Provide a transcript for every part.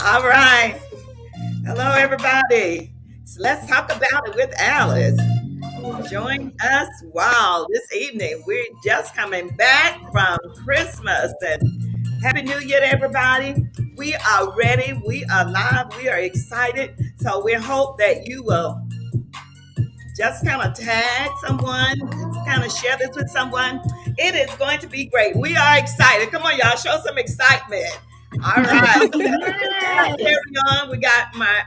All right. Hello, everybody. So let's talk about it with Alice. Join us. Wow, this evening we're just coming back from Christmas and Happy New Year to everybody. We are ready. We are live. We are excited. So we hope that you will just kind of tag someone, kind of share this with someone. It is going to be great. We are excited. Come on, y'all, show some excitement. All right. We got Yes. Terry on. We got my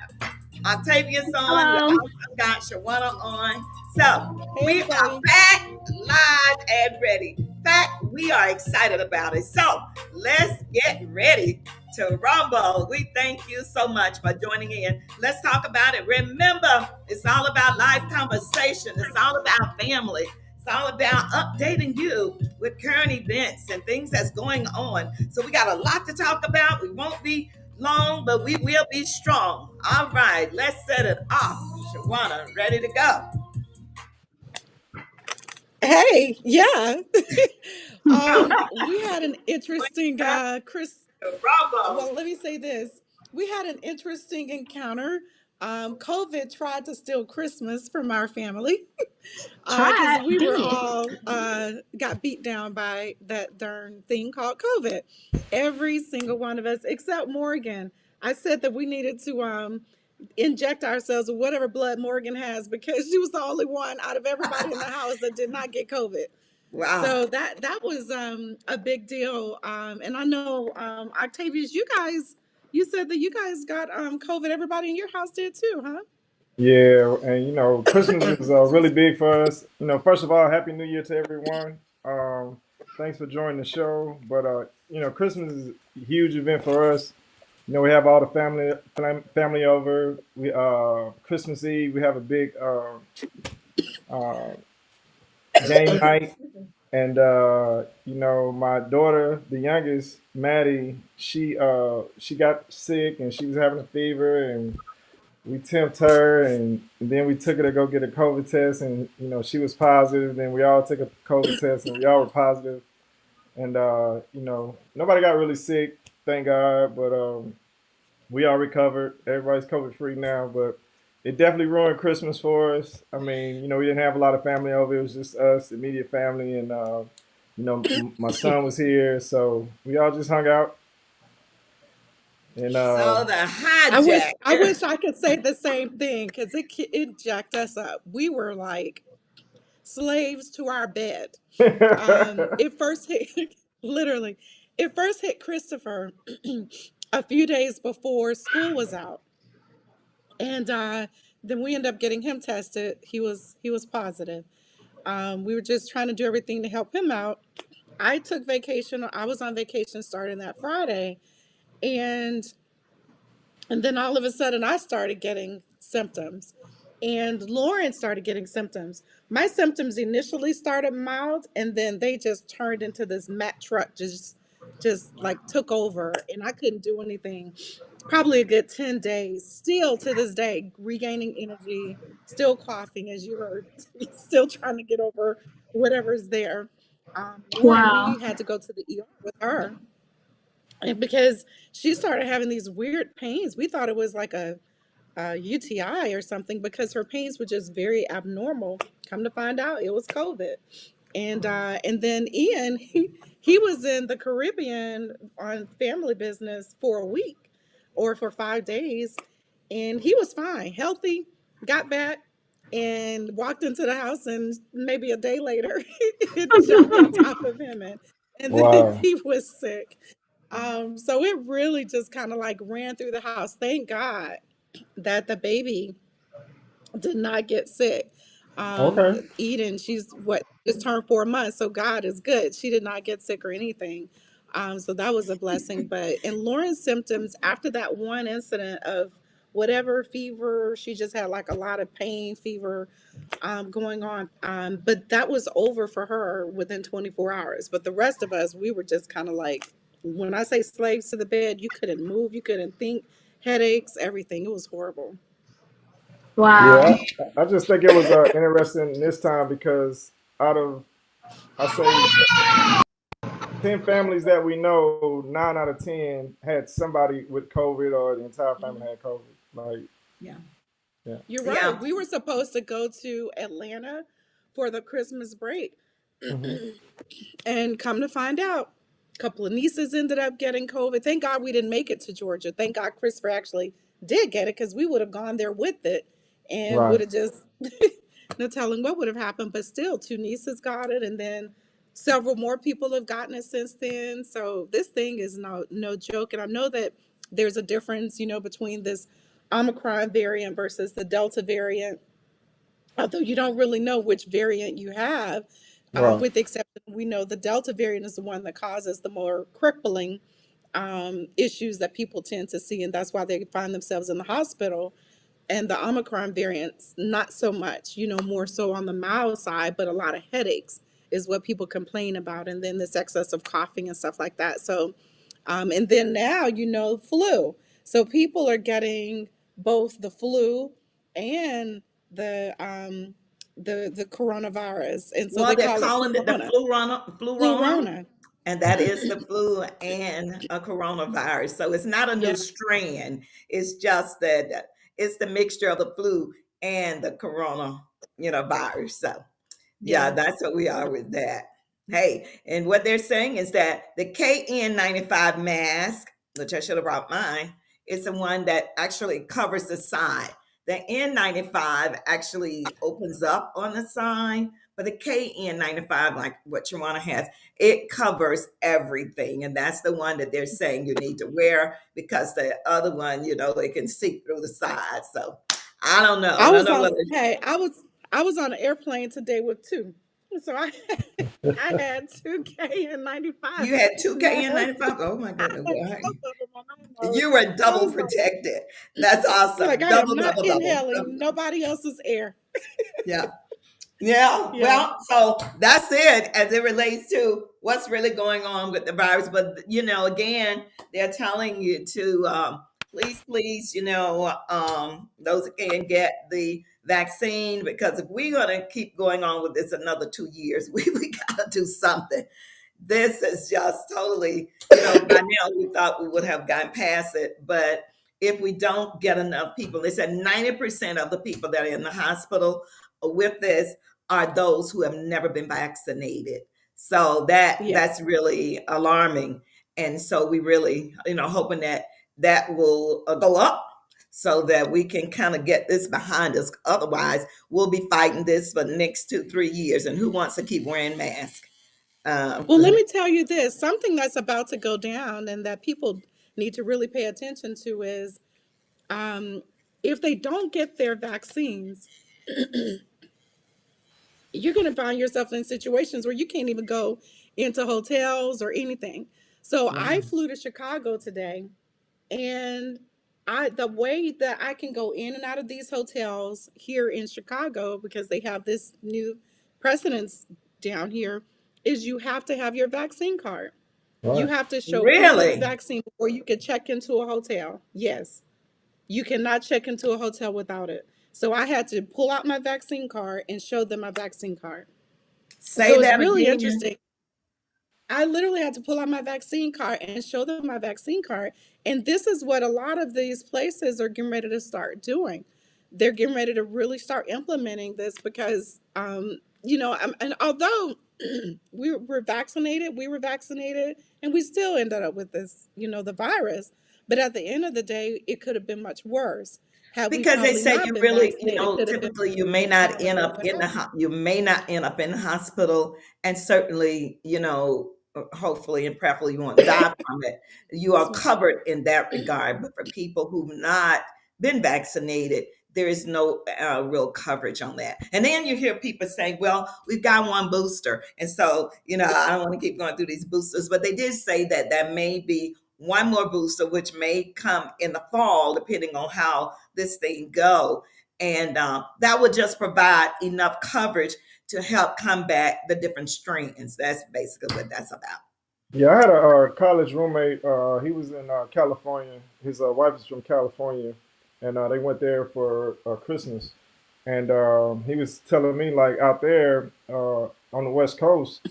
Octavius on. We Hello. also got Shawana on. So Hey, we are everybody. back live and ready. In fact, we are excited about it. So let's get ready to rumble. We thank you so much for joining in. Let's talk about it. Remember, it's all about life conversation. It's all about family. It's all about updating you with current events and things that's going on. So we got a lot to talk about. We won't be long, but we will be strong. All right, let's set it off. Shawana, ready to go. Hey, yeah. Go. We had an interesting Bravo. well, let me say this. We had an interesting encounter. COVID tried to steal Christmas from our family because Try we were did it. all got beat down by that darn thing called COVID. Every single one of us, except Morgan. I said that we needed to inject ourselves with whatever blood Morgan has because she was the only one out of everybody in the house that did not get COVID. Wow. So that was a big deal. And I know Octavius, you said that you guys got COVID. Everybody in your house did too, huh? Yeah, and Christmas is really big for us. First of all, Happy New Year to everyone. Thanks for joining the show. But Christmas is a huge event for us. We have all the family over. We Christmas Eve we have a big uh, game night, and my daughter, the youngest, Maddie, she got sick and she was having a fever and we temped her and then we took her to go get a COVID test and she was positive. Then we all took a COVID test and we all were positive. And nobody got really sick, thank God. But we all recovered. Everybody's COVID free now. But it definitely ruined Christmas for us. I mean, we didn't have a lot of family over. It was just us, immediate family, and my son was here, so we all just hung out. And So the I hijacker. wish I could say the same thing because it jacked us up. We were like slaves to our bed. It first hit literally. It first hit Christopher a few days before school was out, and then we ended up getting him tested. He was positive. We were just trying to do everything to help him out. I took vacation. I was on vacation starting that Friday, and then all of a sudden I started getting symptoms, and Lauren started getting symptoms. My symptoms initially started mild, and then they just turned into this Mack truck, just like took over, and I couldn't do anything. Probably a good 10 days. Still to this day, regaining energy, still coughing, as you heard, still trying to get over whatever's there. Lauren, Wow. we had to go to the ER with her. And because she started having these weird pains, we thought it was like a UTI or something because her pains were just very abnormal. Come to find out, it was COVID. And then Ian, he was in the Caribbean on family business for a week or for 5 days, and he was fine, healthy, got back and walked into the house, and maybe a day later it jumped on top of him, and then wow. he was sick. So it really just kind of like ran through the house. Thank God that the baby did not get sick. Okay. Eden, she's what just turned 4 months, so God is good. She did not get sick or anything. So that was a blessing. But in Lauren's symptoms, after that one incident of whatever fever, she just had like a lot of pain, fever going on. But that was over for her within 24 hours. But the rest of us, we were just kind of like, when I say slaves to the bed, you couldn't move, you couldn't think, headaches, everything. It was horrible. Wow. Yeah, I just think it was interesting this time because out of I say 10 families that we know, 9 out of 10 had somebody with COVID or the entire family Mhm. had COVID. Like, Yeah. yeah. You're Yeah. right. We were supposed to go to Atlanta for the Christmas break. Hmm. And come to find out, a couple of nieces ended up getting COVID. Thank God we didn't make it to Georgia. Thank God Christopher actually did get it because we would have gone there with it and would Right. have just no telling what would have happened. But still, two nieces got it, and then several more people have gotten it since then. So this thing is no joke. And I know that there's a difference, between this Omicron variant versus the Delta variant, although you don't really know which variant you have, Right. with the exception, we know the Delta variant is the one that causes the more crippling issues that people tend to see, and that's why they find themselves in the hospital. And the Omicron variants, not so much, more so on the mild side, but a lot of headaches is what people complain about, and then this excess of coughing and stuff like that. So, and then now, flu. So people are getting both the flu and the um the coronavirus, and so Well, they they're call it calling it the flurona. flu-rona, Flurona. and that is the flu and a coronavirus. So it's not a new Yeah. strand. It's just that it's the mixture of the flu and the corona, virus. So yeah, Yeah. that's what we are with that. Hey, and what they're saying is that the KN95 mask, which I should have brought mine, is the one that actually covers the side. The N95 actually opens up on the side, but the KN95, like what Shawana has, it covers everything. And that's the one that they're saying you need to wear because the other one, it can seep through the side. So I don't know. I I don't was know on whether hey, I was on an airplane today with two. So I I had two KN95 you had two masks. KN95. Oh my I goodness. had Well, both hey, of them on my nose. you were I double was protected. That's like awesome. I am Double, not double, double, double. inhaling nobody else's air. Yeah. Yeah. Yeah. Well, so that's it as it relates to what's really going on with the virus. But, again, they're telling you to please, those that can get the vaccine because if we're going to keep going on with this another 2 years, we got to do something. This is just totally, by now we thought we would have gotten past it. But if we don't get enough people, they said 90% of the people that are in the hospital with this are those who have never been vaccinated. So Yeah. that's really alarming. And so we really, hoping that will go up so that we can kind of get this behind us. Otherwise, we'll be fighting this for the next 2, 3 years. And who wants to keep wearing masks? Well, let me tell you this, something that's about to go down and that people need to really pay attention to is, um, if they don't get their vaccines, you're going to find yourself in situations where you can't even go into hotels or anything. So I Mhm. flew to Chicago today, and the way that I can go in and out of these hotels here in Chicago, because they have this new precedence down here, is you have to have your vaccine card. You Right. have to show proof of the Really? vaccine before you can check into a hotel. Yes. You cannot check into a hotel without it. So I had to pull out my vaccine card and show them my vaccine card. Say So it's that really again. interesting. I literally had to pull out my vaccine card and show them my vaccine card. And this is what a lot of these places are getting ready to start doing. They're getting ready to really start implementing this because, and although we were vaccinated, and we still ended up with this, the virus. But at the end of the day, it could have been much worse. Had we Because they probably say not you been really, vaccinated, it could have been typically you may much not worse end than up what in the happened. you may not end up in the hospital, and certainly, hopefully and prayerfully you won't die from it. You are That's right. covered in that regard. But for people who've not been vaccinated, there is no real coverage on that. And then you hear people say, "Well, we've got one booster," and so I don't want to keep going through these boosters, but they did say that that may be one more booster, which may come in the fall, depending on how this thing go, and that would just provide enough coverage to help combat the different strains. That's basically what that's about. Yeah, I had a college roommate. He was in California. His wife is from California, and they went there for Christmas. And he was telling me like out there on the West Coast,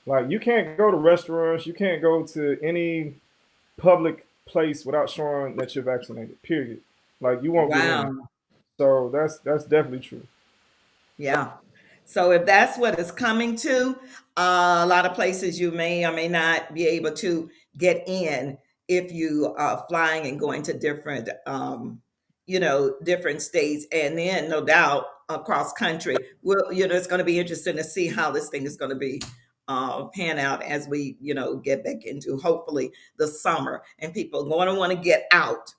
Like you can't go to restaurants, you can't go to any public place without showing that you're vaccinated. Period. Like you won't get in. Wow. So that's definitely true. Yeah. So if that's what it's coming to, a lot of places you may or may not be able to get in if you are flying and going to different, different states, and then no doubt across country. Well, it's going to be interesting to see how this thing is going to be pan out as we, get back into hopefully the summer, and people are going to want to get out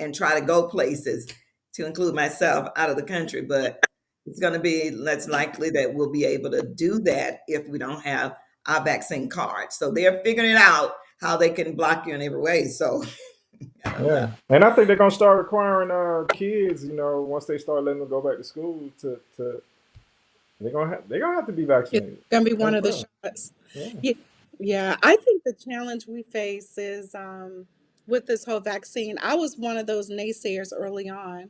and try to go places, to include myself, out of the country, but it's going to be less likely that we'll be able to do that if we don't have our vaccine card. So they're figuring it out how they can block you in every way. So I don't know. Yeah. And I think they're gonna start requiring kids, once they start letting them go back to school to they're gonna have to be It's vaccinated gonna be one as of the well. shots. Yeah. Yeah, yeah. I think the challenge we face is with this whole vaccine. I was one of those naysayers early on,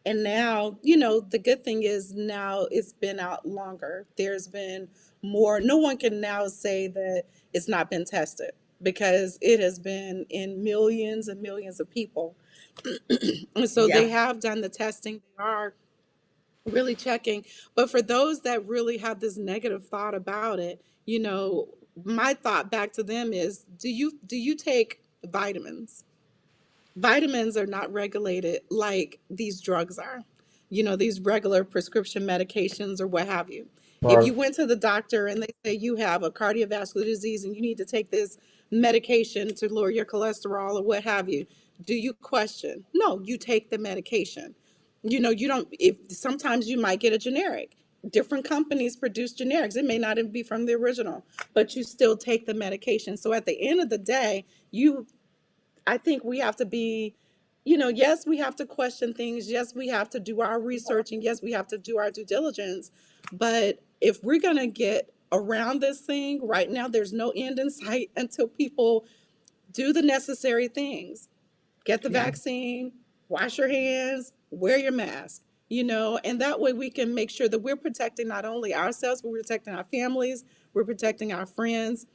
and now the good thing is now it's been out longer. There's been more. No one can now say that it's not been tested because it has been in millions and millions of people, and so they Yeah. have done the testing. They are really checking. But for those that really have this negative thought about it, my thought back to them is, do you take vitamins? Vitamins are not regulated like these drugs are, these regular prescription medications or what have you. If Right. you went to the doctor and they say you have a cardiovascular disease and you need to take this medication to lower your cholesterol or what have you, do you question? No, you take the medication. You don't, if sometimes you might get a generic. Different companies produce generics. It may not even be from the original, but you still take the medication. So at the end of the day, you I think we have to be, yes, we have to question things. Yes, we have to do our research. And yes, we have to do our due diligence. But if we're going to get around this thing right now, there's no end in sight until people do the necessary things. Get the Yeah. vaccine, wash your hands, wear your mask, and that way we can make sure that we're protecting not only ourselves, but we're protecting our families, we're protecting our friends,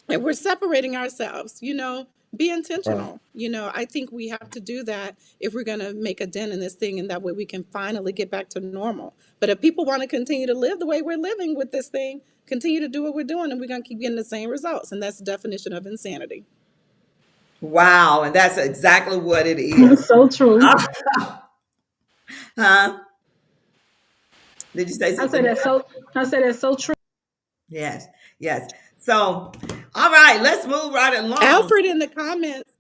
and we're separating ourselves. Be Right. intentional. I think we have to do that if we're going to make a dent in this thing, and that way we can finally get back to normal. But if people want to continue to live the way we're living with this thing, continue to do what we're doing, and we're going to keep getting the same results, and that's the definition of insanity. Wow. And that's exactly what it is. So true. Huh? Did you say I said something? that's so. I said that's so true. Yes. Yes. So, all right, let's move right along. Alfred in the comments,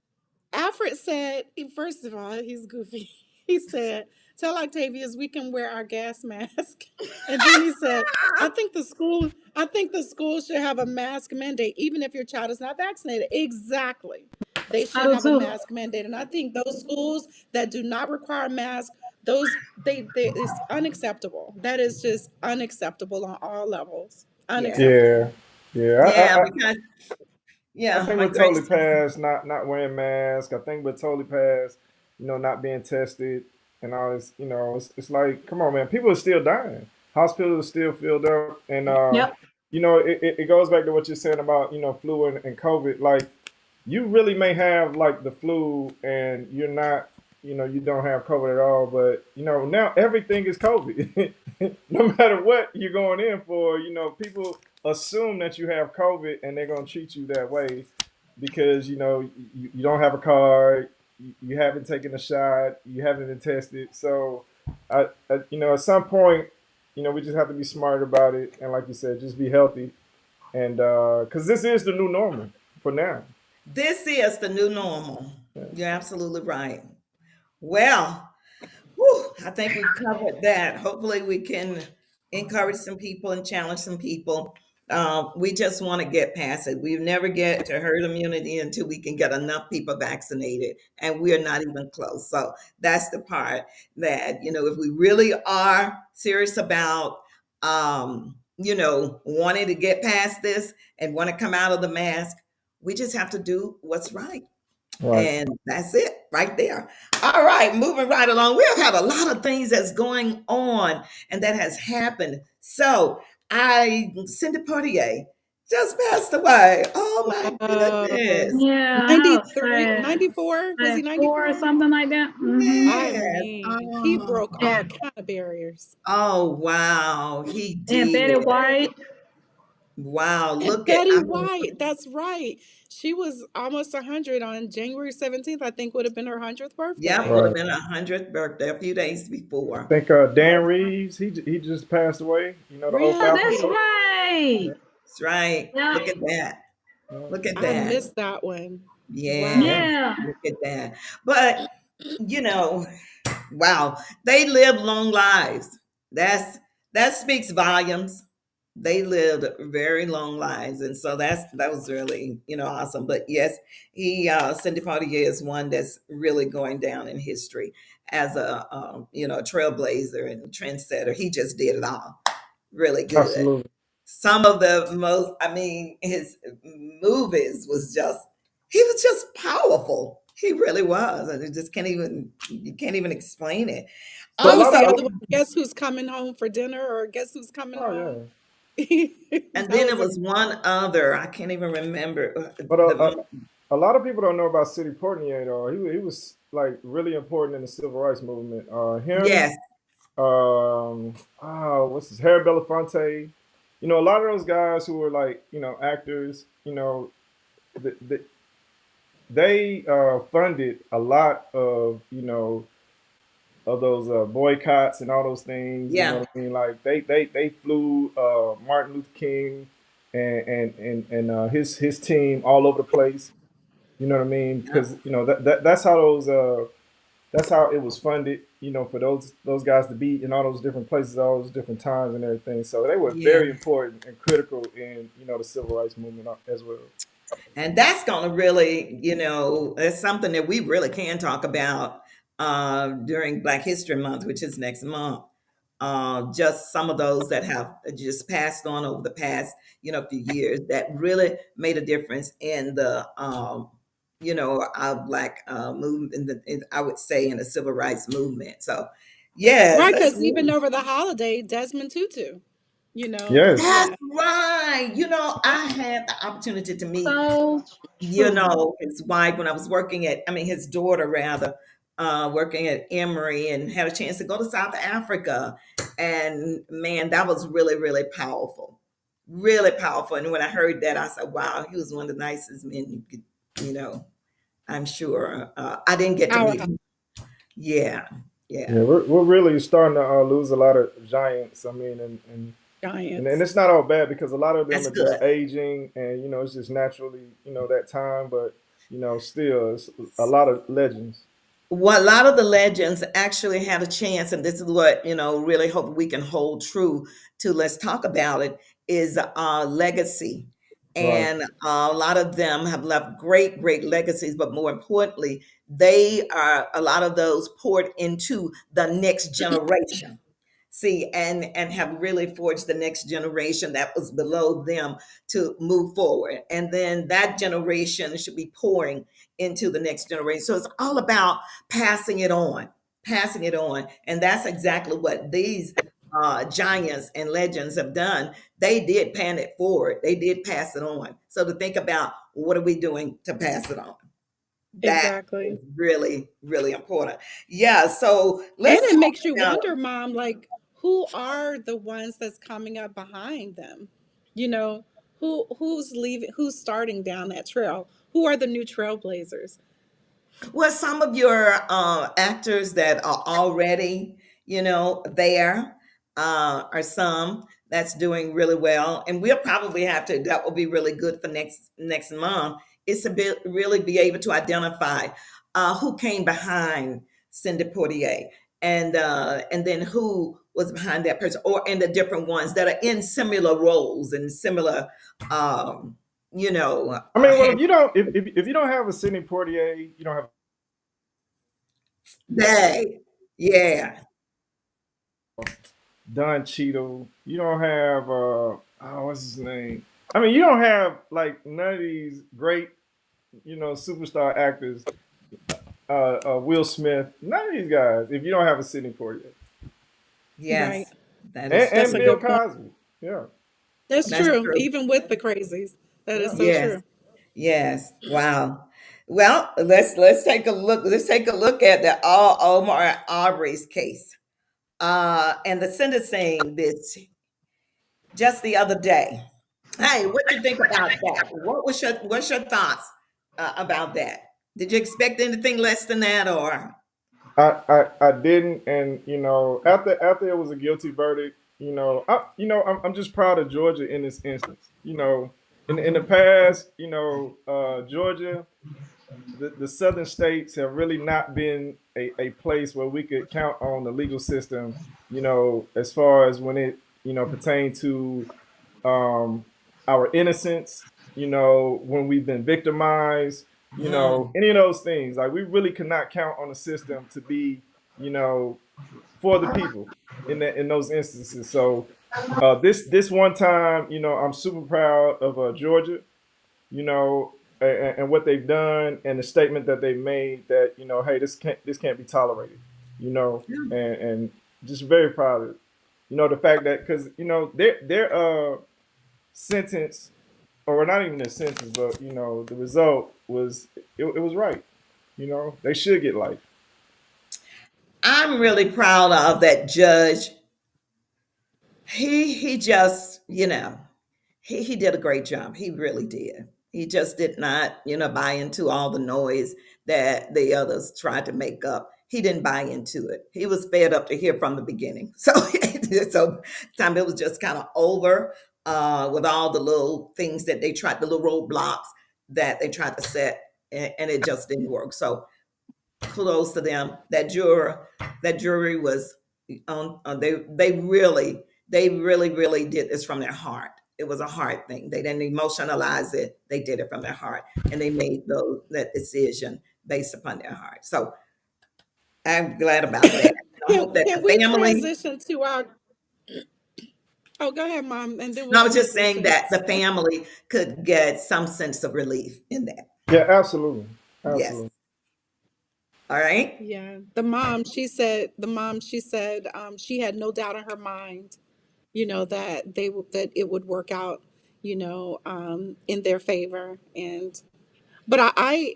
Alfred said, first of all, he's goofy. He said, "Tell Octavius we can wear our gas mask." And then he said, I think the school should have a mask mandate, even if your child is not vaccinated. Exactly. They I should do have a too. mask mandate. And I think those schools that do not require masks, those they it's unacceptable. That is just unacceptable on all levels. Yeah. Yeah. Unacceptable. Yeah. Yeah, because I yeah, think my we're totally grace. past not wearing masks. I think we're totally past, not being tested and all this. It's like, come on, man. People are still dying. Hospitals are still filled up, and Yep. it goes back to what you're saying about flu and COVID. Like, you really may have like the flu, and you're not, you don't have COVID at all. But now everything is COVID. No matter what you're going in for, people assume that you have COVID, and they're gonna treat you that way because you don't have a card, you haven't taken a shot, you haven't been tested. So, at some point, we just have to be smart about it, and like you said, just be healthy, and because this is the new normal for now. This is the new normal. You're absolutely right. Well, whew, I think we've covered that. Hopefully, we can encourage some people and challenge some people. We just want to get past it. We never get to herd immunity until we can get enough people vaccinated, and we're not even close. So that's the part that, if we really are serious about, wanting to get past this and want to come out of the mask, we just have to do what's right. Right. And that's it right there. All right, moving right along. We have had a lot of things that's going on and that has happened. So Cindy Portier just passed away. Oh my Oh, goodness. Yeah, I was 93, sad. 94. Was he Like 4 or 94? something like that. I Yes. mean, he Oh, broke Yeah. all kind of barriers. oh wow. He And did. Betty White. Wow. And Look at, Betty I mean, White, that's right. She was almost 100 on January 17th, I think would have been her 100th yeah, birthday. would have Right. been 100th birthday a few days I before. think Dan Reeves, he just passed away. You know, the old Oh, Falcons that's Really? coach. right. Yeah, That's right. Yeah. Look at that. yeah, Look at I that. missed that one. Yeah. Wow. yeah. Yeah. Look at that. But you know, wow, they lived long lives. That's that speaks volumes. They lived very long lives, and so that was really awesome. But yes, he Cindy Poitier is one that's really going down in history as a trailblazer and trendsetter. He just did it all really good. Absolutely. Some of the most, I mean, his movies was just, he was just powerful. He really was, and it just can't even you can't even explain it. What But a was lot the of other Also, one? Guess who's coming home for dinner or guess who's coming oh home? yeah. and That then was it a was one other, I can't even remember But the a lot of people don't know about Sidney Poitier though. He was like really important in the civil rights movement. Him, yes, what's his Harry Belafonte. You know, a lot of those guys who were like actors. The, the, they funded a lot of of those boycotts and all those things. You know yeah, what I mean? Like they flew Martin Luther King and his team all over the place. You know what I mean? yeah, Because that's how those that's how it was funded. You know, for those guys to be in all those different places, all those different times and everything. So they were yeah. very important and critical in the civil rights movement as well. And that's going to really, it's something that we really can talk about during Black History Month, which is next month. Just some of those that have just passed on over the past, few years that really made a difference in the, our Black movement, I would say, in the civil rights movement. So, yes, right, let's because even move. over the holiday, Desmond Tutu, Yes. That's yeah. right. I had the opportunity to meet So true. his wife when I was working at, I mean, his daughter rather, working at Emory and had a chance to go to South Africa. And man, that was really, really powerful. Really powerful. And when I heard that, I said, wow, he was one of the nicest men you could, I'm sure. I didn't get to Our meet him. Yeah. Yeah, Yeah. we're really starting to lose a lot of giants. I mean, and Giants. it's not all bad because a lot of them That's are just good. aging, and it's just naturally that time. But still, it's a lot of legends. Well, a lot of the legends actually had a chance, and this is what really hope we can hold true to. Let's talk about it. Is legacy, Right. and a lot of them have left great, great legacies. But more importantly, they are a lot of those poured into the next generation. See, and have really forged the next generation that was below them to move forward, and then that generation should be pouring into the next generation. So it's all about passing it on. And that's exactly what these giants and legends have done. They did pan it forward, they did pass it on. So to think about what are we doing to pass it on? That is Exactly. really, really important. Yeah. So And let's it talk makes you about, wonder, Mom, like who are the ones that's coming up behind them? You know, who's leaving, who's starting down that trail? Who are the new trailblazers? well, some of your actors that are already, there are some that's doing really well, and we'll probably have to. That will be really good for next month. Is to really be able to identify who came behind Cindy Portier, and then who was behind that person, or in the different ones that are in similar roles and similar, um, you know, I mean, well, had if you don't have a Sidney Poitier, you don't have they, yeah. Don Cheadle. You don't have what's his name? I mean, you don't have like none of these great superstar actors. Will Smith. None of these guys. If you don't have a Sidney Poitier Yes, Right. that is That's and a true. Bill good point. Cosby. Yeah. That's That's true. true. Even with the crazies, that is Yeah. so Yes. true. Yes. Wow. Well, let's take a look. Let's take a look at the Omar Arbery's case. And the sentencing this just the other day. Hey, what you think about that? What's your thoughts about that? Did you expect anything less than that, or? I didn't, and after it was a guilty verdict, I'm just proud of Georgia in this instance. In the past, Georgia, the southern states have really not been a place where we could count on the legal system, as far as when it pertained to um, our innocence, when we've been victimized, Mhm. any of those things. Like, we really could not count on the system to be, you know, for the people in those instances. So this one time, I'm super proud of Georgia, and what they've done, and the statement that they made, that hey, this can't be tolerated, and just very proud of it. The fact that, because their sentence, or not even a sentence, but the result was, it was right. They should get life. I'm really proud of that judge. He just, he did a great job. He really did. He just did not, buy into all the noise that the others tried to make up. He didn't buy into it. He was fed up to hear from the beginning. So time it was just kind of over with all the little things that they tried, the little roadblocks that they tried to set, and it just didn't work. So kudos to them. That jury was on. They really did this from their heart. It was a heart thing. They didn't emotionalize it. They did it from their heart, and they made that decision based upon their heart. So I'm glad about that. I hope that Can the we family. transition to our? Oh, go ahead, Mom, and then No, we'll I was just saying transition. that the family could get some sense of relief in that. Yeah, absolutely, Yes. absolutely. All right. Yeah, the mom she said she had no doubt in her mind, that that it would work out, in their favor. And but I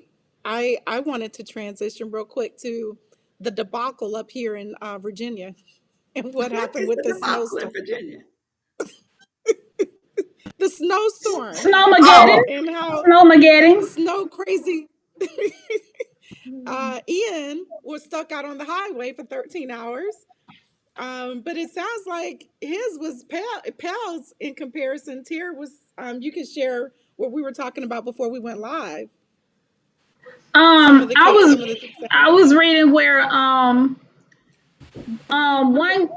wanted to transition real quick to the debacle up here in Virginia and what What happened is with the the debacle in snowstorm, Virginia? the snowstorm, Snowmageddon. Oh, and how Snowmageddon. snow crazy. Ian was stuck out on the highway for 13 hours. But it sounds like his was pals in comparison. Tier was you can share what we were talking about before we went live. Some of the I case, was some of the things that I happened. was reading where one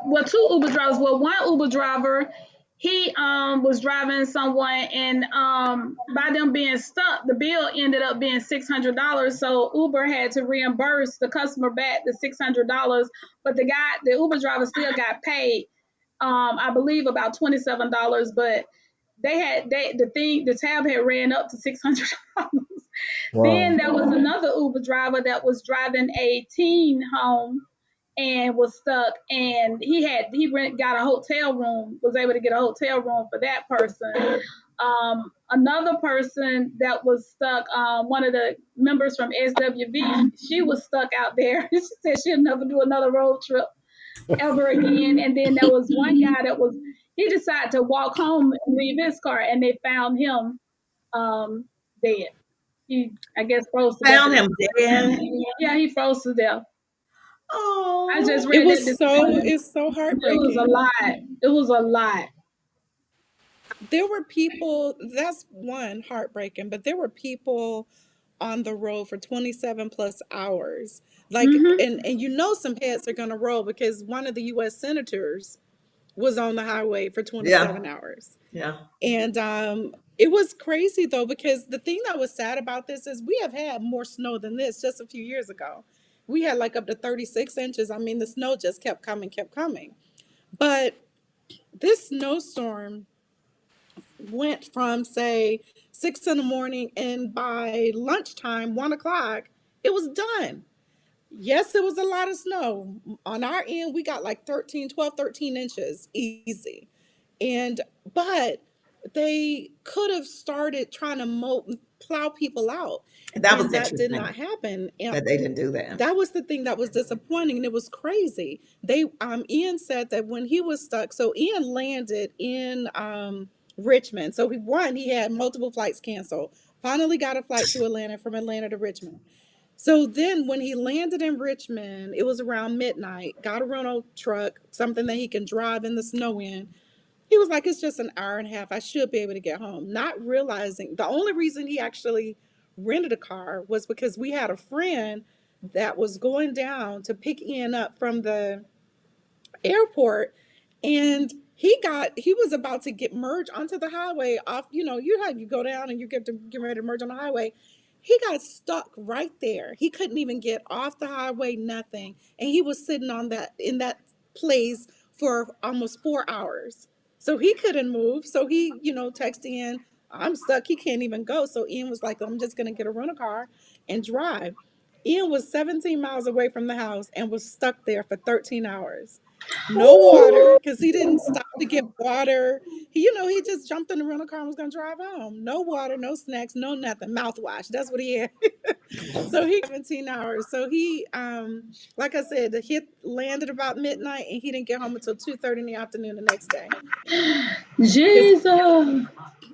well, two Uber drivers, well, one Uber driver, he was driving someone, and by them being stuck, the bill ended up being $600. So Uber had to reimburse the customer back the $600, but the Uber driver still got paid, I believe about $27, but the tab had ran up to $600. Wow. Then there was another Uber driver that was driving a teen home and was stuck, and got a hotel room, was able to get a hotel room for that person. Another person that was stuck, one of the members from SWV, she was stuck out there. She said she'll never do another road trip ever again. And then there was one guy he decided to walk home and leave his car, and they found him dead. He, I guess, froze to death. found him dead. Yeah, he froze to death. I just Oh, it read that was this so morning. it's so It was a heartbreaking. lot. It was a lot. There were people. That's one heartbreaking, but there were people on the road for 27 plus hours. Like, Hmm. and some heads are gonna roll because one of the U.S. senators was on the highway for yeah, 27 hours. yeah. And it was crazy though, because the thing that was sad about this is we have had more snow than this just a few years ago. We had like up to 36 inches. I mean, the snow just kept coming, kept coming. But this snowstorm went from, say, 6 in the morning, and by lunchtime, 1 o'clock, it was done. Yes, it was a lot of snow. On our end, we got like 13, 12, 13 inches easy. And but they could have started trying to plow people out, And that and was that did interesting not happen. And that they didn't do that. that was the thing that was disappointing, and it was crazy. They Ian said that when he was stuck, so Ian landed in Richmond. So he had multiple flights canceled. Finally got a flight to Atlanta, from Atlanta to Richmond. So then when he landed in Richmond, it was around midnight, got a rental truck, something that he can drive in the snow in. He was like, it's just an hour and a half. I should be able to get home. Not realizing the only reason he actually rented a car was because we had a friend that was going down to pick Ian up from the airport, and he was about to get merged onto the highway off, you go down and you get ready to merge on the highway. He got stuck right there. He couldn't even get off the highway, nothing. And he was sitting in that place for almost 4 hours. So he couldn't move. So he, texted Ian, I'm stuck. He can't even go. So Ian was like, I'm just gonna get a rental car and drive. Ian was 17 miles away from the house and was stuck there for 13 hours. No water, because he didn't stop to get water. He just jumped in the rental car and was going to drive home. No water, no snacks, no nothing. Mouthwash. That's what he had. So he 17 hours. So he, like I said, the hit landed about midnight, and he didn't get home until 2:30 in the afternoon the next day. Jesus.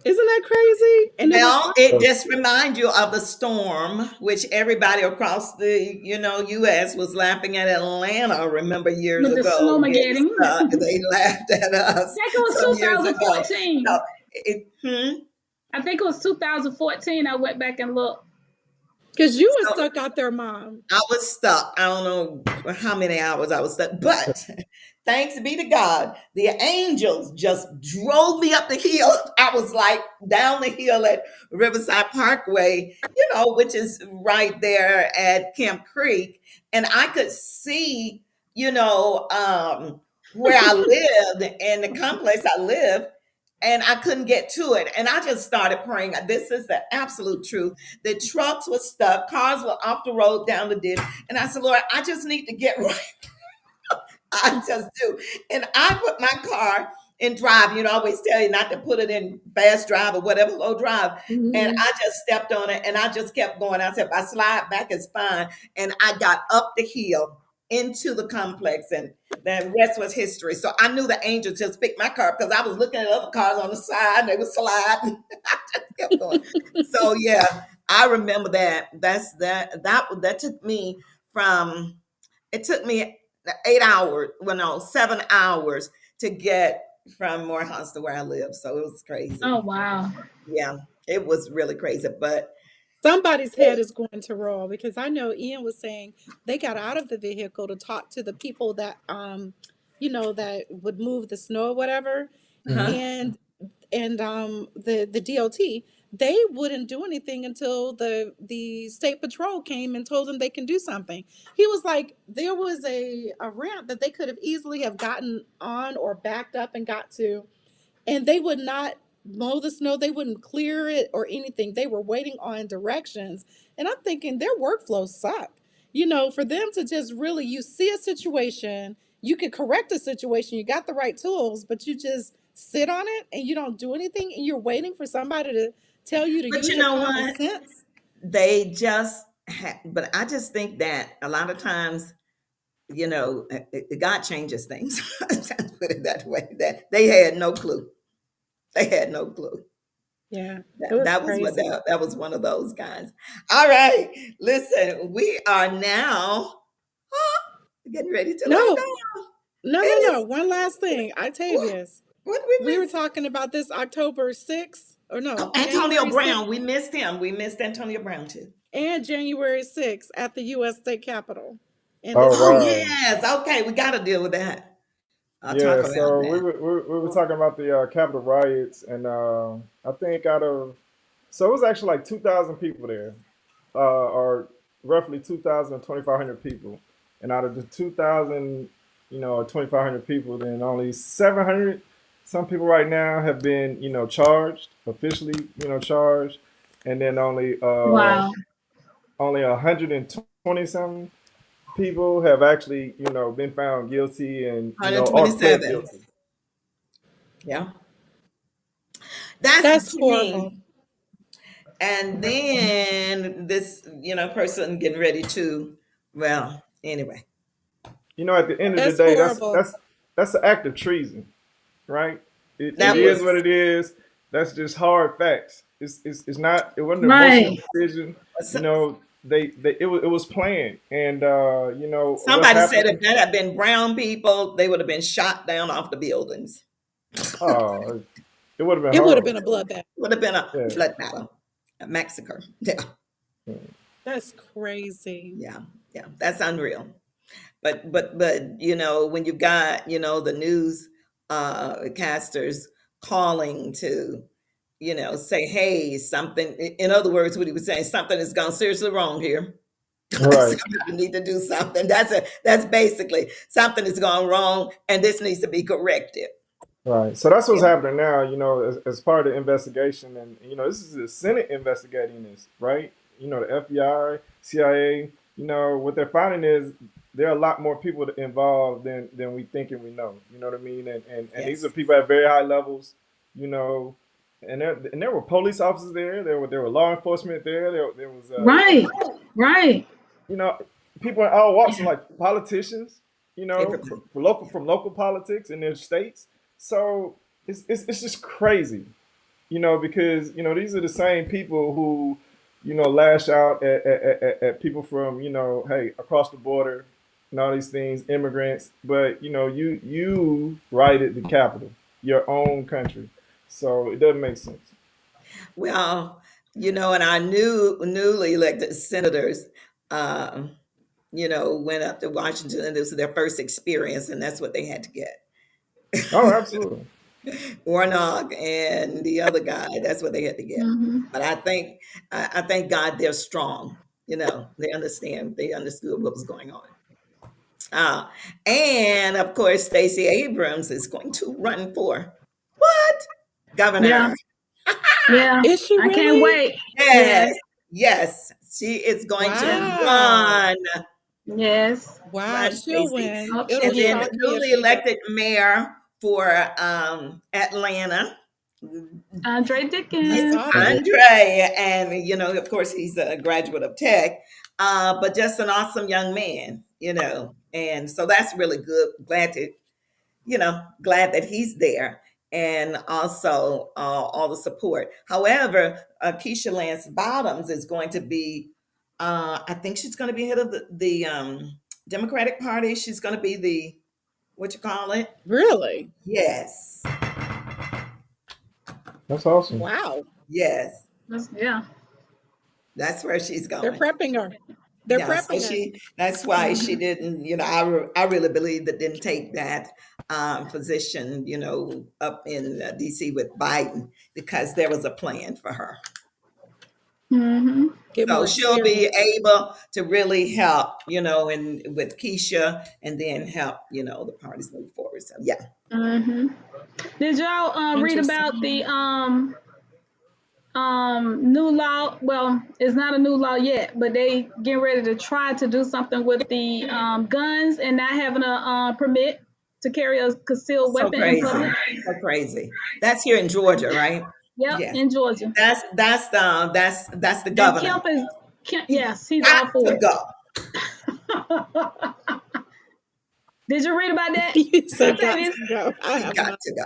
Isn't that crazy? And Well, it just reminds you of the storm, which everybody across the U.S. was laughing at Atlanta. Remember years With the ago, snowmageddon. they laughed at us I think it was some years ago. 2014. No, I think it was 2014. I went back and looked. Because you were stuck out there, Mom. I was stuck. I don't know how many hours I was stuck, but thanks be to God, the angels just drove me up the hill. I was like down the hill at Riverside Parkway, which is right there at Camp Creek. And I could see, where I lived and the complex I lived. And I couldn't get to it. And I just started praying. This is the absolute truth. The trucks were stuck. Cars were off the road down the ditch. And I said, Lord, I just need to get right. I just do. And I put my car in drive. I always tell you not to put it in fast drive or whatever, low drive. Mm-hmm. And I just stepped on it and I just kept going. I said, if I slide back, it's fine. And I got up the hill into the complex, and the rest was history. So I knew the angels just picked my car because I was looking at other cars on the side and they were sliding. I just kept going. So yeah, I remember that. That took me from, it took me 7 hours to get from Morehouse to where I live. So it was crazy. Oh, wow. Yeah, it was really crazy. But somebody's head is going to roll, because I know Ian was saying they got out of the vehicle to talk to the people that that would move the snow or whatever. And the DOT, they wouldn't do anything until the state patrol came and told them they can do something. He was like, there was a ramp that they could have easily have gotten on or backed up and got to, and they would not mow the snow. They wouldn't clear it or anything. They were waiting on directions. And I'm thinking their workflows suck. For them to just really, you see a situation, you can correct a situation, you got the right tools, but you just sit on it and you don't do anything, and you're waiting for somebody to tell you to use your common sense. They just but I just think that a lot of times, God changes things. Let's put it that way. That they had no clue. They had no clue. Yeah, that was one of those guys. All right, listen, we are now getting ready to No. One last thing, Octavius. What we were talking about this October 6th, or no? Oh, Antonio Brown. We missed him. We missed Antonio Brown too. And January 6th at the U.S. State Capitol. Yes. Okay, we got to deal with that. So we were talking about the Capitol riots, and I think so it was actually like 2,000 people there, or roughly 2,000 to 2,500 people. And out of the 2,000, 2,500 people, then only 700, some people right now have been, charged, officially, charged. And then only 120 something people have actually, been found guilty and 127. Guilty. Yeah. That's That's to horrible. me. And then this, person getting ready to, well, anyway. At the end of the That's day, that's horrible. that's that's an act of treason, right? It That It is is. what was it is. That's just hard facts. It's not. It wasn't an emotional Right. decision. It was planned, and what's somebody said if happening. that had been brown people, they would have been shot down off the buildings. Oh, it would have been It would have horrible. been a bloodbath. Would have been a Yeah. blood battle, a massacre. Yeah, That's crazy. yeah, yeah. That's unreal. But when you got the news casters calling to say, hey, something. In other words, what he was saying, something has gone seriously wrong here. Right. You need to do something. That's basically something has gone wrong, and this needs to be corrected. Right. So that's what's Yeah. happening now, as part of the investigation. And, this is the Senate investigating this, right? The FBI, CIA, what they're finding is there are a lot more people involved than we think and we know. You know what I mean? And these are Yes. people at very high levels, you know, and there were police officers there. There were law enforcement there. There was, Right. Right. you know, people in all walks, like politicians, Everybody. from local politics in their states. So it's just crazy, because these are the same people who, lash out at people from, hey, across the border and all these things, immigrants. But you righted the capital, your own country, so it doesn't make sense. Well, and our newly elected senators, um, went up to Washington, and this was their first experience, and that's what they had to get. Oh, absolutely. Warnock and the other guy, that's what they had to get. Hmm. But I thank God they're strong. They understand. They understood what was going on. Uh, and of course, Stacey Abrams is going to run for what? Yeah. Governor. Yeah. Is she I can't really? wait. Yes, Yes. yes, she is going to Wow. run. Yes. Wow, Run, she'll Stacey. win. Hope It'll And she then is. the shock me if newly she does. elected mayor for Atlanta, Andre I Dickens. saw that. Andre. And, of course, he's a graduate of Tech, but just an awesome young man, And so that's really good. Glad that he's there. And also all the support. However, Keisha Lance Bottoms is going to be, I think she's going to be head of the Democratic Party. She's going to be the, what you call it? Really? Yes. That's awesome. Wow. Yes. Yeah. That's where she's They're going. prepping her. They're Yeah. So prepping her. that's why she Mhm. didn't, I really believe that didn't take that position, up in DC with Biden because there was a plan for her. Hmm. Get So more she'll be experience. able to really help, and with Keisha and then help, the parties move forward. So yeah. Hmm. Did y'all read Interesting. about the new law? Well, it's not a new law yet, but they getting ready to try to do something with the guns and not having a permit to carry a concealed So weapon in crazy. public. So crazy. That's here in Georgia, right? Yep, Yes. in Georgia. That's the And governor. Yes, he's Got all for to go. it. Did you read about that? You said got Octavius? to go. I have Got not. to go.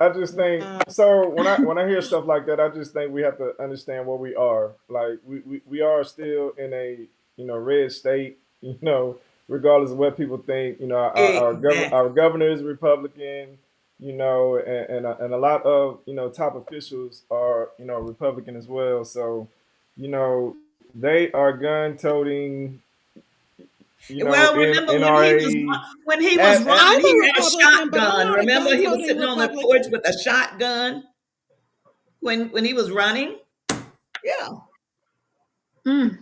I just think so when I hear stuff like that, I just think we have to understand where we are. Like we are still in a red state, regardless of what people think. Exactly. Our governor is Republican, and a lot of top officials are Republican as well. So they are gun toting, Well, remember NRA when he was at running, I'm a he had a Republican, but I'm shotgun. not a Remember, gun he was toting sitting on the porch Republican. with a shotgun when he was running. Yeah. Mm.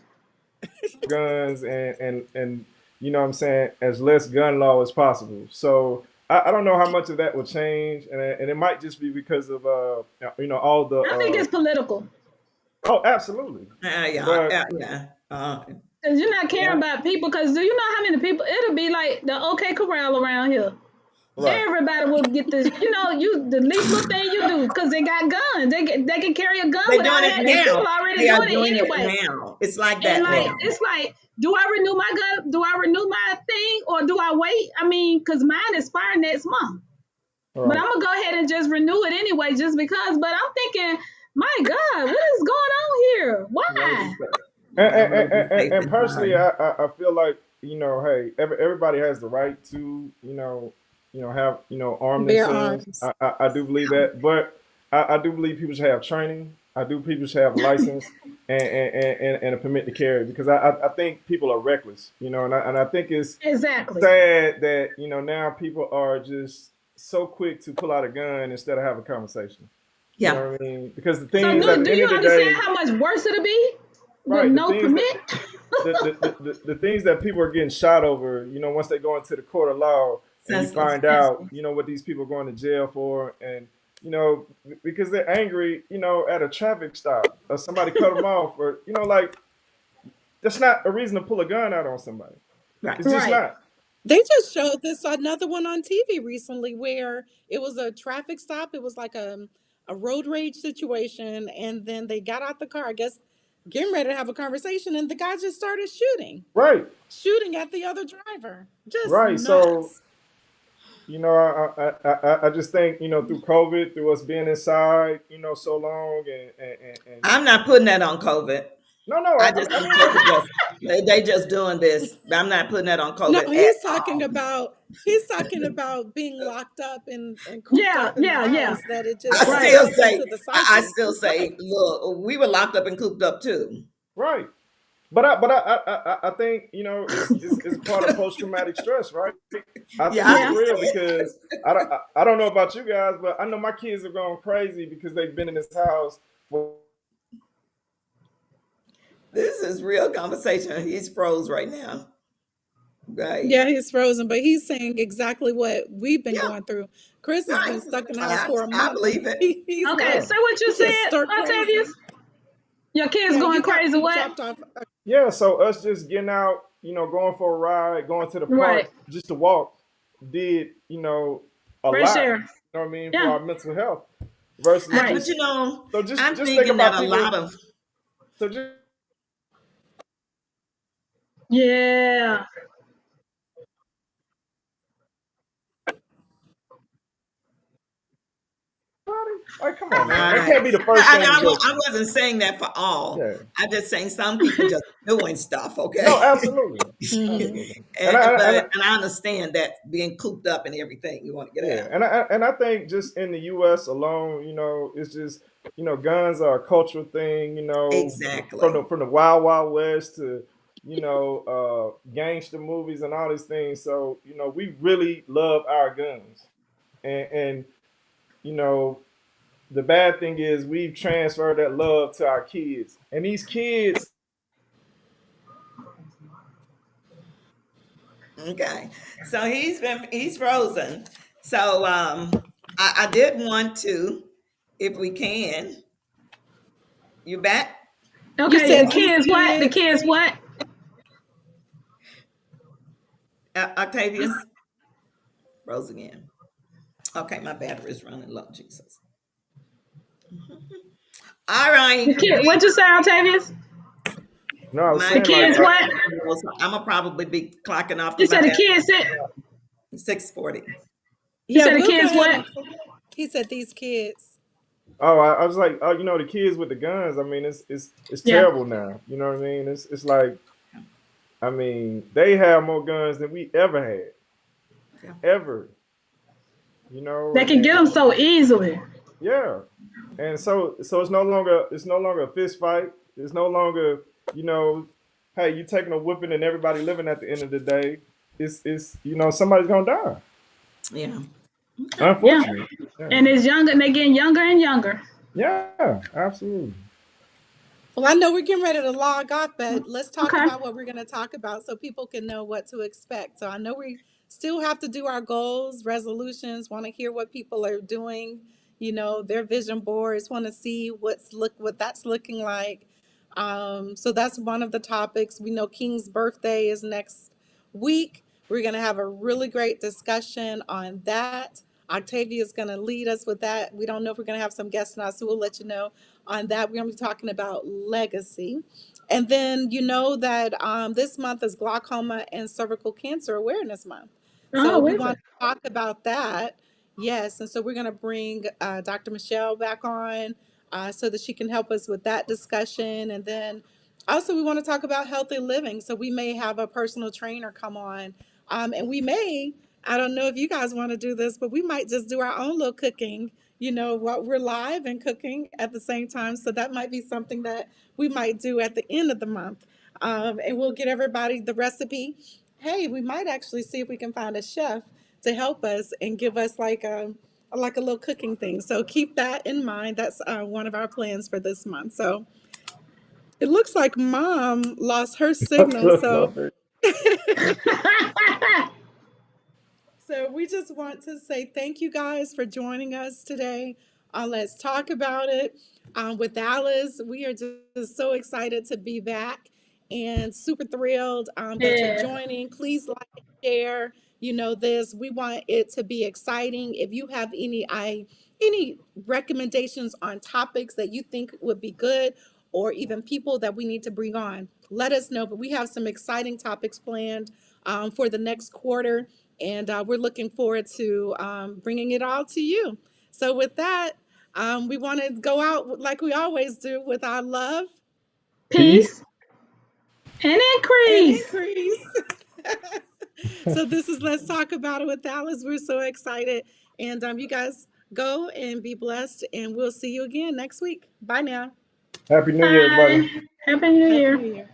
guns and what I'm saying, as less gun law as possible. So I don't know how much of that will change, and it might just be because of all the I think it's political. oh, absolutely. Yeah. But Yeah. Cause you're not caring Yeah. about people. Cause do you know how many people? It'll be like the OK Corral around here. Right. Everybody will get this. You the least little thing you do because they got guns. They can carry a gun They're without doing it having. People now. already They are doing it doing it anyway. now. It's like And that like now. Right. it's like, do I renew my gun? Do I renew my thing or do I wait? I mean, because mine expire next month. But Right. I'm gonna go ahead and just renew it anyway, just because. But I'm thinking, my God, what is going on here? You rather be Why? safe. And, I'd rather be safe and than personally, sorry. I feel like hey, everybody has the right to have arm Bear themselves. arms. I do believe that, but I do believe people should have training. I do people should have a license and a permit to carry because I think people are reckless, and I think it's Exactly. sad that now people are just so quick to pull out a gun instead of have a conversation. You Yeah. know what I mean? Because the thing So is, at do the end you of the understand day, how much worse it'll be with right? The no things that permit? the things that people are getting shot over, once they go into the court of law and you Senseless. find out, what these people are going to jail for, and because they're angry, at a traffic stop or somebody cut them off, or like that's not a reason to pull a gun out on somebody. Right. It's just Right. not. They just showed this another one on TV recently where it was a traffic stop. It was like a road rage situation, and then they got out the car. I guess getting ready to have a conversation, and the guy just started Right, shooting at the other driver. Just right. So nuts. I just think through COVID, through us being inside, so long, and I'm not putting that on COVID. no, I just think COVID just they just doing this. I'm not putting that on No, COVID at he's talking all. about he's talking about being locked up and cooped Yeah, up in the yeah, yeah. house. That it I just Right. still built say into the I psyche. still say, look, we were locked up and cooped up too. right. But I think it's part of post traumatic stress, right? I think Yeah, it's Yeah. real because I don't know about you guys, but I know my kids are going crazy because they've been in this house for this is real conversation. He's froze right now. Right. Yeah, he's frozen, but he's saying exactly what we've been Yeah. going through. Chris has Right. been stuck in the house I, for a I month, and believe it. he's Okay. like, yeah, So what you he's just said, stir Octavius? crazy. Your kids Yeah, going crazy? you What? dropped off. yeah. So us just getting out, going for a ride, going to the Right. park just to walk, did a Fresh lot. air. You know what I mean, for Yeah. our mental health versus Right. But just so I'm just think thinking that about a people. lot of So just Yeah. like, come on, man, that right. can't be the But first thing to go. I wasn't saying that for all. Yeah. I'm just saying some people just doing stuff, No, okay? absolutely, Hmm. absolutely. And and I, but and I understand that being cooped up and everything, you want to get yeah, out. and I think just in the U.S. alone, it's just guns are a cultural thing. From Exactly. the Wild Wild West to gangster movies and all these things. So we really love our guns, and you know the bad thing is we've transferred that love to our kids, and these kids. Okay. So he's frozen. So I did want to, if we can, you back, You Okay. The said these kids what? The kids. kids what? Octavius? Froze again. Okay, my battery's running low, Jesus. All right. The kid. What you say, Octavius? No, I was My The saying like kids battery, what? I'm gonna probably be clocking off You because my said the battery kids said. 640. You Yeah, said the we'll go kids ahead what? and. He said these kids. oh, I was like, oh, the kids with the guns. I mean, it's Yeah. terrible now. You know what I mean? It's like, I mean, they have more guns than we ever had, Yeah. ever. They can get And them so easily. yeah, and so it's no longer a fist fight. It's no longer you know, hey, you taking a whipping and everybody living at the end of the day. It's somebody's gonna die. Yeah. Okay. Yeah. Unfortunately, yeah, And it's younger. And they getting younger and younger. yeah, absolutely. Well, I know we're getting ready to log off, but let's talk Okay. about what we're going to talk about so people can know what to expect. So I know we still have to do our goals, resolutions, want to hear what people are doing, their vision boards, want to see what that's looking like. So that's one of the topics. We know King's birthday is next week. We're going to have a really great discussion on that. Octavia is going to lead us with that. We don't know if we're going to have some guests or not, so we'll let you know on that. We're going to be talking about legacy. And then you know that this month is Glaucoma and Cervical Cancer Awareness Month. So Oh, we wait a want minute. to talk about that. Yes, and so we're going to bring Dr. Michelle back on so that she can help us with that discussion. And then also we want to talk about healthy living. So we may have a personal trainer come on, and we may, I don't know if you guys want to do this, but we might just do our own little cooking, what we're live and cooking at the same time. So that might be something that we might do at the end of the month. And we'll get everybody the recipe. Hey, we might actually see if we can find a chef to help us and give us like a little cooking thing. So keep that in mind. That's one of our plans for this month. So it looks like Mom lost her signal. So So we just want to say thank you guys for joining us today. Let's talk about it with Alice. We are just so excited to be back and super thrilled that you're Yeah. joining. Please like and share. This. We want it to be exciting. If you have any recommendations on topics that you think would be good, or even people that we need to bring on, let us know. But we have some exciting topics planned for the next quarter. And we're looking forward to bringing it all to you. So, with that, we want to go out like we always do with our love Peace and and increase. increase. So, this is Let's Talk About It with Alice. We're so excited. And you guys go and be blessed. And we'll see you again next week. Bye now. Happy New Year, everybody. Bye. Happy New Happy Year. New Year.